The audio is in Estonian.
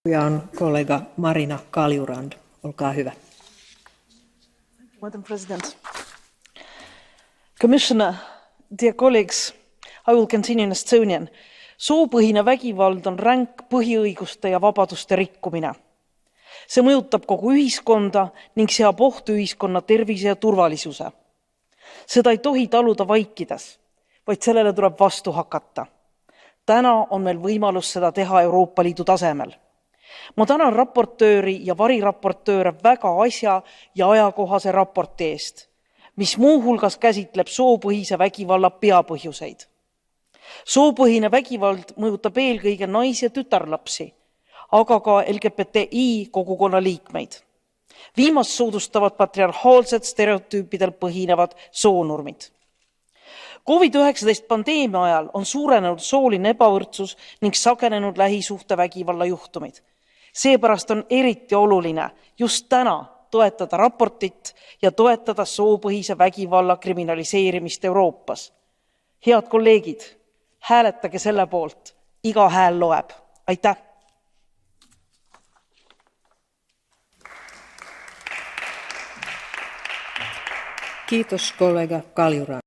Ja on kollega Marina Kaljurand. Olkaa hyvä. Madam President. Commissioner, dear colleagues, I will continue in Estonian. Soopõhine vägivald on ränk põhiõiguste ja vabaduste rikkumine. See mõjutab kogu ühiskonda ning seab ohtu ühiskonna tervise ja turvalisuse. Seda ei tohi taluda vaikides, vaid sellele tuleb vastu hakata. Täna on meil võimalus seda teha Euroopa Liidu tasemel. Ma tänan raportööri ja variraportööre väga asja ja ajakohase raporti eest, mis muuhulgas käsitleb soopõhise vägivalla peapõhjuseid. Soopõhine vägivald mõjutab eelkõige naisi ja tütarlapsi, aga ka LGBTI kogukonna liikmeid. Viimast soodustavad patriarhaalsed stereotüüpidel põhinevad soonurmid. COVID-19 pandeemia ajal on suurenenud sooline ebavõrdsus ning sagenenud lähisuhtevägivalla juhtumid. Seepärast on eriti oluline just täna toetada raportit ja toetada soopõhise vägivalla kriminaliseerimist Euroopas. Head kolleegid, hääletage selle poolt. Iga hääl loeb. Aitäh! Kiitos kollega Kaljurand.